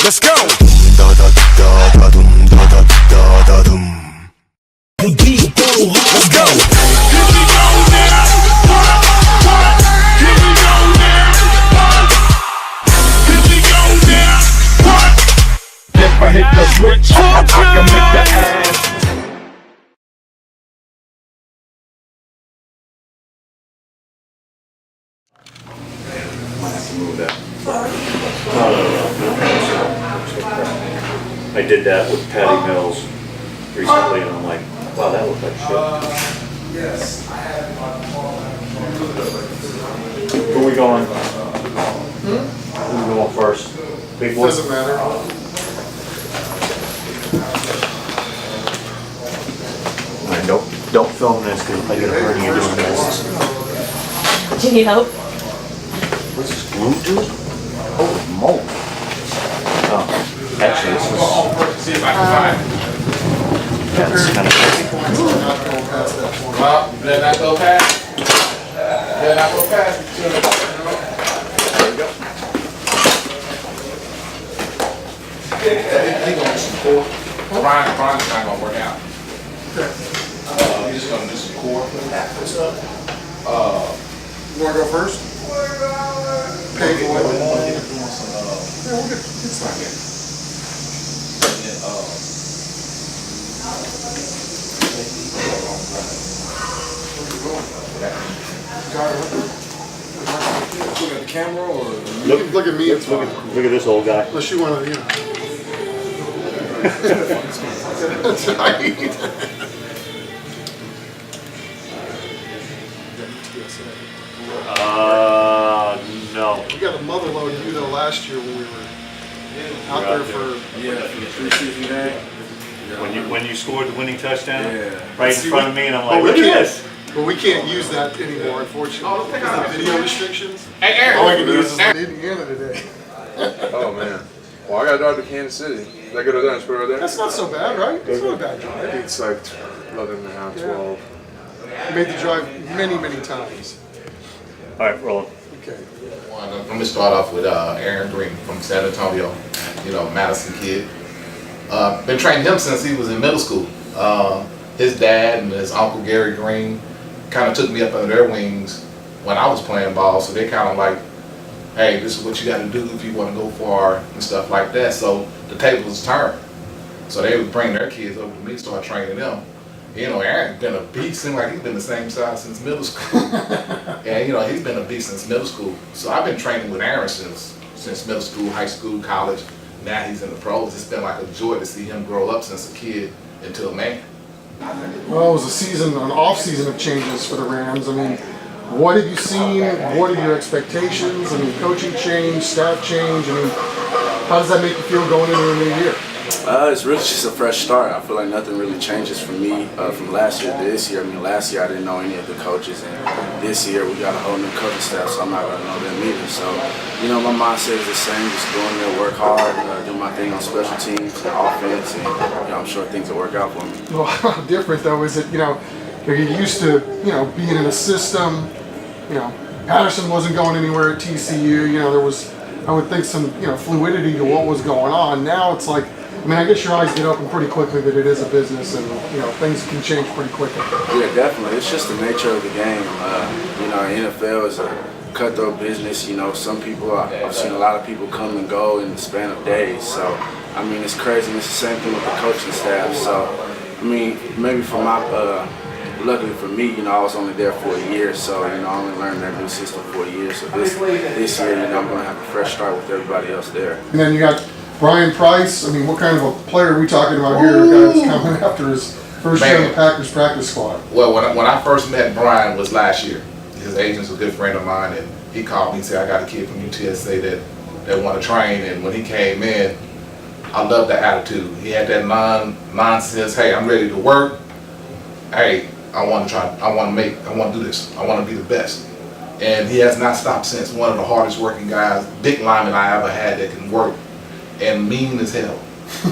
Let's go. Let's go. If I hit the switch, I can make the ass. Might have to move that. I did that with Patty Mills recently, and I'm like, wow, that looked like shit. Yes, I had Who we going? Who we going first? Big boy? Doesn't matter. Alright, don't film this because I get a hernia doing this. Do you need help? What's this, glue dude? Holy moly. Oh, actually, this is, See if I can find that's kind of heavy. Not going past that point. it. Well, you better not go past. You better not go past it. There we go. He gonna do some core. Brian's not gonna work out. He's just gonna do some core. You wanna go first? Pay for it. Yeah, we'll get it's not here. Look at the camera or? Look- Look at me, it's Look fine. at this old guy. Unless you wanna, That's right. No. We got a mother load of you though last year when we were out there for. For the preseason game. When you scored the winning touchdown, Yeah. right in front of me, and I'm like, Oh, we look at can't- this. But we can't use that anymore, unfortunately. Because of video restrictions. Hey, Aaron. All I can use is in Indiana today. Oh man. Well, I gotta drive to Kansas City. Is that good or done? Right there? That's not so bad, right? It's not a bad drive. It's like 11 and a half, 12. We made the drive many, many times. All right, rolling. Okay. I'm gonna start off with Aaron Green from San Antonio, Madison kid. Been training him since he was in middle school. His dad and his uncle Gary Green kind of took me up under their wings when I was playing ball, so they kind of like, hey, this is what you got to do if you want to go far and stuff like that. So the tables turned. So they would bring their kids over to me, start training them. Aaron's been a beast. Seems like he's been the same size since middle school. And he's been a beast since middle school. So I've been training with Aaron since middle school, high school, college. Now he's in the pros. It's been like a joy to see him grow up since a kid into a man. Well, it was an off season of changes for the Rams. I mean, what have you seen? What are your expectations? I mean, coaching change, staff change. I mean, how does that make you feel going into the new year? It's really just a fresh start. I feel like nothing really changes for me from last year to this year. I mean, last year I didn't know any of the coaches, and this year we got a whole new coaching staff, so I'm not going to know them either. So, my mindset is the same, just go in there, work hard, do my thing on special teams, offense, and I'm sure things will work out for me. Well, how different though is it? You're used to being in a system. Patterson wasn't going anywhere at TCU. There was, I would think, some fluidity to what was going on. Now it's like, I guess your eyes get open pretty quickly that it is a business and things can change pretty quickly. Yeah, definitely. It's just the nature of the game. NFL is a cutthroat business. Some people, I've seen a lot of people come and go in the span of days. So, it's crazy. And it's the same thing with the coaching staff. So, maybe for luckily for me, I was only there for a year. So, I only learned that new system for a year. So this year, I'm going to have a fresh start with everybody else there. And then you got Brian Price. What kind of a player are we talking about here? A guy that's coming after his first year in the Packers practice squad. Well, when I first met Brian was last year. His agent's a good friend of mine, and he called me and said, I got a kid from UTSA that want to train. And when he came in, I loved the attitude. He had that nonsense, hey, I'm ready to work. Hey, I want to do this. I want to be the best. And he has not stopped since. One of the hardest working guys, big lineman I ever had that can work and mean as hell.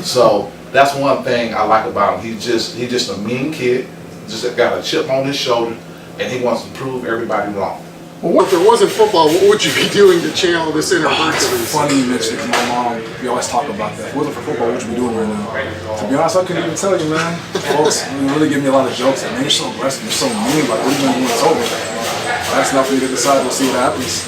So that's one thing I like about him. He's just a mean kid, just got a chip on his shoulder, and he wants to prove everybody wrong. Well, what if there wasn't football, what would you be doing to channel this inner Hercules? It's funny you mentioned it, 'cause my mom, we always talk about that. If it wasn't for football, what would you be doing right now? To be honest, I couldn't even tell you, man. Folks really give me a lot of jokes. Like, man, you're so aggressive, you're so mean. Like, what are you going to do when it's over? That's not for you to decide. We'll see what happens.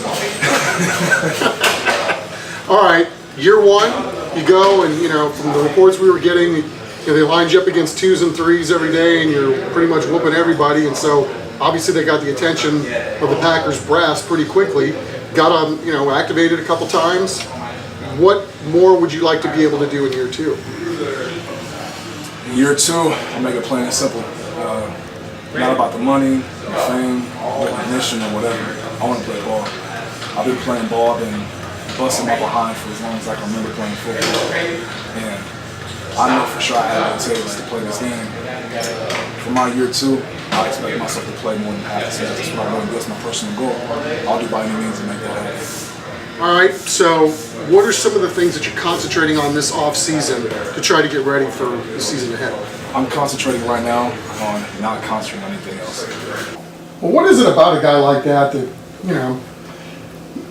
All right, year one, you go and, from the reports we were getting, they lined you up against 2s and 3s every day and you're pretty much whooping everybody. And so obviously they got the attention of the Packers brass pretty quickly. Got on, activated a couple times. What more would you like to be able to do in year two? In year two, I'll make it plain and simple. Not about the money, the fame, recognition, or whatever. I want to play ball. I've been playing ball, been busting my behind for as long as I can remember playing football. And I know for sure I have what it takes to play this game. For my year two, I expect myself to play more than half the season. That's what I want to do. That's my personal goal. I'll do by any means to make that happen. All right, so what are some of the things that you're concentrating on this off season to try to get ready for the season ahead? I'm concentrating right now on not concentrating on anything else. Well, what is it about a guy like that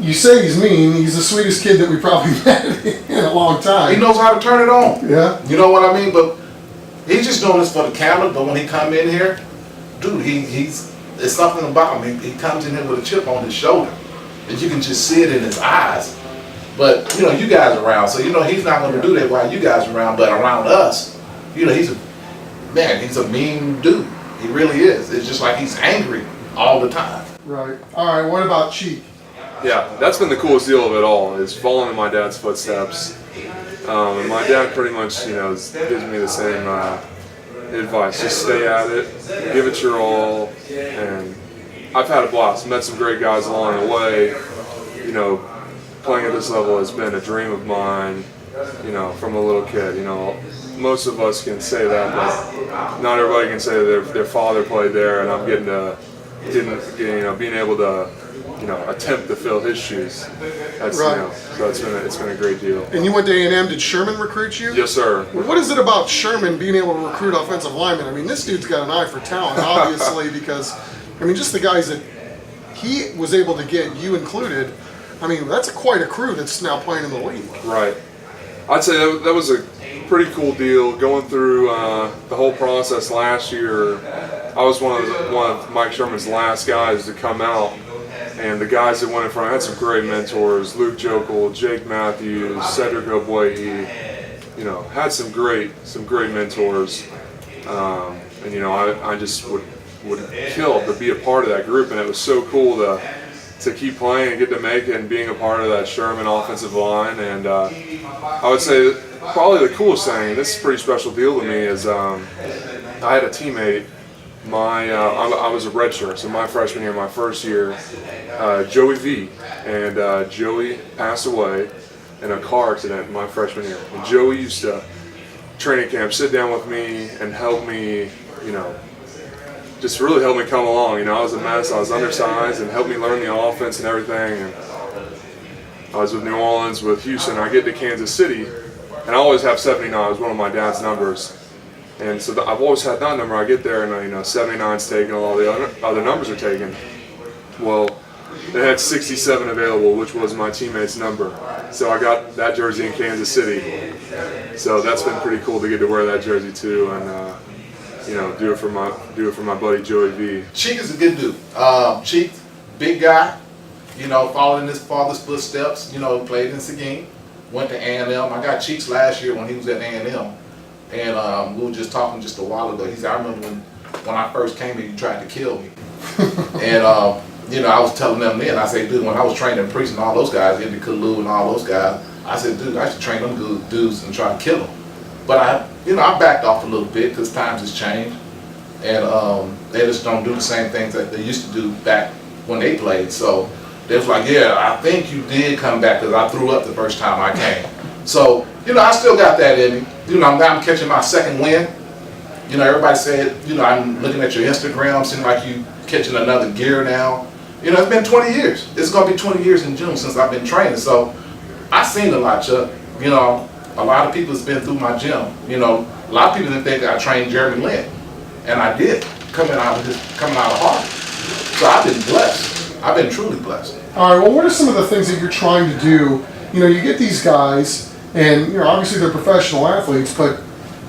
you say he's mean, he's the sweetest kid that we probably met in a long time. He knows how to turn it on. Yeah. You know what I mean? But he's just doing this for the camera. But when he come in here, dude, it's something about him. He comes in here with a chip on his shoulder, and you can just see it in his eyes. But you guys are around, so he's not going to do that while you guys are around. But around us, he's a mean dude. He really is. It's just like he's angry all the time. Right. All right. What about Cheek? Yeah, that's been the coolest deal of it all, is following in my dad's footsteps. And my dad pretty much, gives me the same advice. Just stay at it, give it your all, and I've had a blast. Met some great guys along the way. Playing at this level has been a dream of mine, from a little kid. Most of us can say that, but not everybody can say that their father played there, and I'm being able to attempt to fill his shoes. That's right. So it's been a great deal. And you went to A&M. Did Sherman recruit you? Yes, sir. What is it about Sherman being able to recruit offensive linemen? I mean, this dude's got an eye for talent, obviously, because just the guys that he was able to get, you included. That's quite a crew that's now playing in the league. Right. I'd say that was a pretty cool deal. Going through the whole process last year, I was one of Mike Sherman's last guys to come out. And the guys that went in front, I had some great mentors: Luke Jokel, Jake Matthews, Cedric Obwehi. Had some great mentors. And I just would kill to be a part of that group, and it was so cool to keep playing and get to make it and being a part of that Sherman offensive line. And I would say that probably the coolest thing, this is a pretty special deal to me, is I had a teammate. I was a redshirt, so my freshman year, my first year, Joey V. And Joey passed away in a car accident my freshman year. And Joey used to, training camp, sit down with me and help me, just really helped me come along. I was a mess, I was undersized, and helped me learn the offense and everything. And I was with New Orleans, with Houston. I get to Kansas City, and I always have 79. It was one of my dad's numbers. And so I've always had that number. I get there and 79's taken, all the other numbers are taken. Well, they had 67 available, which was my teammate's number. So I got that jersey in Kansas City. So that's been pretty cool to get to wear that jersey too, and do it for my buddy Joey V. Cheek is a good dude. Cheek, big guy, following his father's footsteps. Played in Seguin, went to A&M. I got Cheeks last year when he was at A&M. And we were just talking just a while ago. He said, I remember when I first came here, you tried to kill me. And, I was telling them then, I said, dude, when I was training Priest and all those guys, Andy Kalu and all those guys, I said, dude, I should train them dudes and try to kill them. But I backed off a little bit because times has changed. And they just don't do the same things that they used to do back when they played. So they was like, yeah, I think you did come back because I threw up the first time I came. So, I still got that in me. Now I'm catching my second win. Everybody said, I'm looking at your Instagram, seems like you catching another gear now. It's been 20 years. It's going to be 20 years in June since I've been training. So I've seen a lot, Chuck. A lot of people has been through my gym. A lot of people didn't think I trained Jeremy Lin. And I did, coming out of Harvard. So I've been blessed. I've been truly blessed. All right. Well, what are some of the things that you're trying to do? You know, you get these guys, and you know, obviously they're professional athletes, but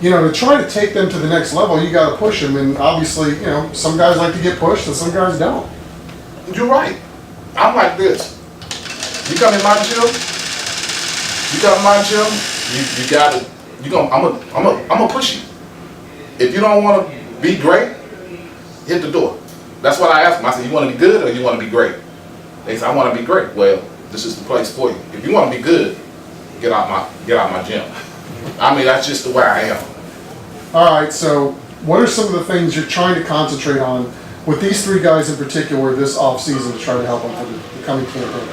you know, to try to take them to the next level, you got to push them. And obviously, you know, some guys like to get pushed, and some guys don't. You're right. I'm like this. You come in my gym. You come in my gym. You gotta. I'm gonna push you. If you don't want to be great, hit the door. That's what I ask them. I said, you want to be good or you want to be great? They said, I want to be great. Well, this is the place for you. If you want to be good, get out my gym. I mean, that's just the way I am. All right. So, what are some of the things you're trying to concentrate on with these three guys in particular this off season to try to help them for the coming campaign?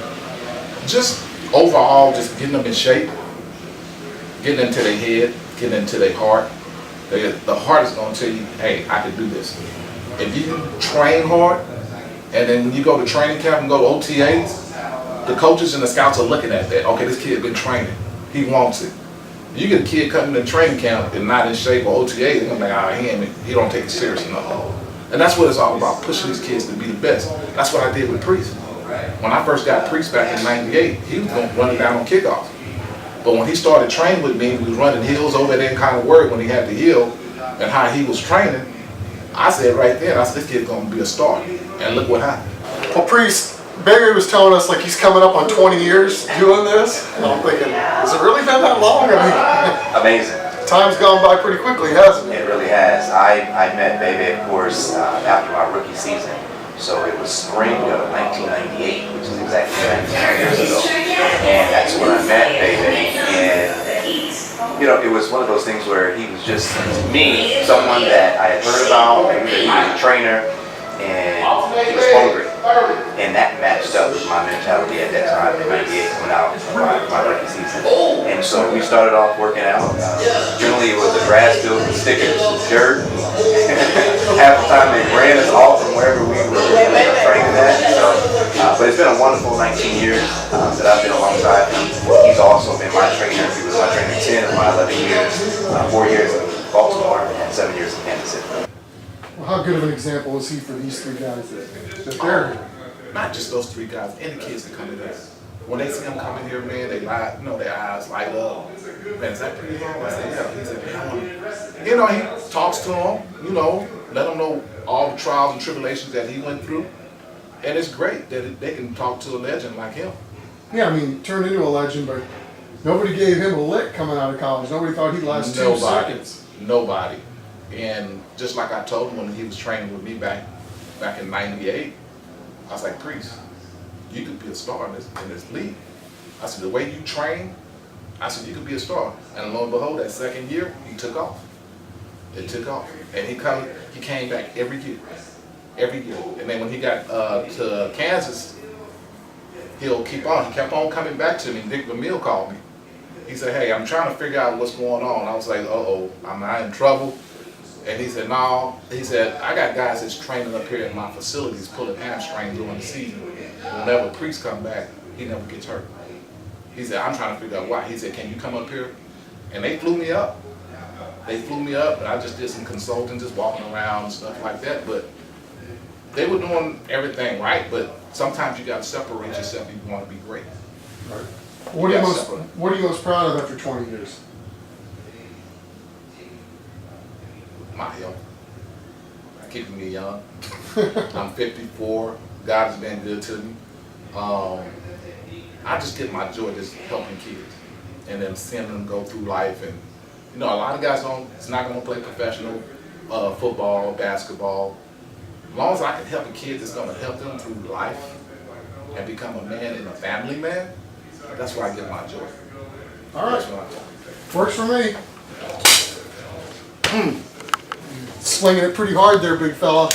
Just overall, just getting them in shape, getting into their head, getting into their heart. The heart is going to tell you, hey, I can do this. If you train hard, and then when you go to training camp and go to OTAs, the coaches and the scouts are looking at that. Okay, this kid been training. He wants it. You get a kid coming to training camp and not in shape or OTA, they're going to be like, he don't take it serious enough. And that's what it's all about, pushing these kids to be the best. That's what I did with Priest. When I first got Priest back in '98, he was going to run it down on kickoffs. But when he started training with me, we was running hills over there and kind of worried when he had the hill and how he was training. I said right then, this kid's going to be a star. And look what happened. Well, Priest, Barry was telling us like he's coming up on 20 years doing this. And I'm thinking, has it really been that long? I mean, Amazing. time's gone by pretty quickly, hasn't it? It really has. I met Bebe, of course, after my rookie season. So it was spring of 1998, which is exactly 19 years ago. And that's when I met Bebe. And, you know, it was one of those things where he was just, to me, someone that I had heard about. I knew that he was a trainer, and he was hungry. And that matched up with my mentality at that time in '98 coming out of my rookie season. And so we started off working out. Generally it was a grass field with stickers, dirt. Half the time they ran us off from wherever we were training at. So, but it's been a wonderful 19 years that I've been alongside him. He's also been my trainer. He was my trainer 10 of my 11 years, 4 years in Baltimore and 7 years in Kansas City. Well, how good of an example is he for these three guys that they're here? Not just those three guys, any kids that come in here. When they see him come in here, man, they light, their eyes light up. Man, is that pretty long? I said, yeah. He said, man, he talks to them, let them know all the trials and tribulations that he went through. And it's great that they can talk to a legend like him. Yeah, I mean, turned into a legend, but nobody gave him a lick coming out of college. Nobody thought he'd last 2 seconds. Nobody. And just like I told him when he was training with me back in '98, I was like, Priest, you could be a star in this league. I said, the way you train, I said, you could be a star. And lo and behold, that second year, he took off. It took off. And he came back every year. And then when he got to Kansas, he'll keep on. He kept on coming back to me. Dick Vermeil called me. He said, hey, I'm trying to figure out what's going on. I was like, uh-oh, am I in trouble? And he said, no. He said, I got guys that's training up here in my facilities pulling hamstrings during the season. Whenever Priest come back, he never gets hurt. He said, I'm trying to figure out why. He said, can you come up here? And they flew me up. And I just did some consulting, just walking around and stuff like that. But they were doing everything right, but sometimes you got to separate yourself if you want to be great. Right. What are you most proud of after 20 years? My health. Keeping me young. I'm 54. God has been good to me. I just get my joy just helping kids and then seeing them go through life. And a lot of guys it's not going to play professional football, basketball. As long as I can help the kids, it's going to help them through life and become a man and a family man. That's where I get my joy. All right. Works for me. Slinging it pretty hard there, big fella.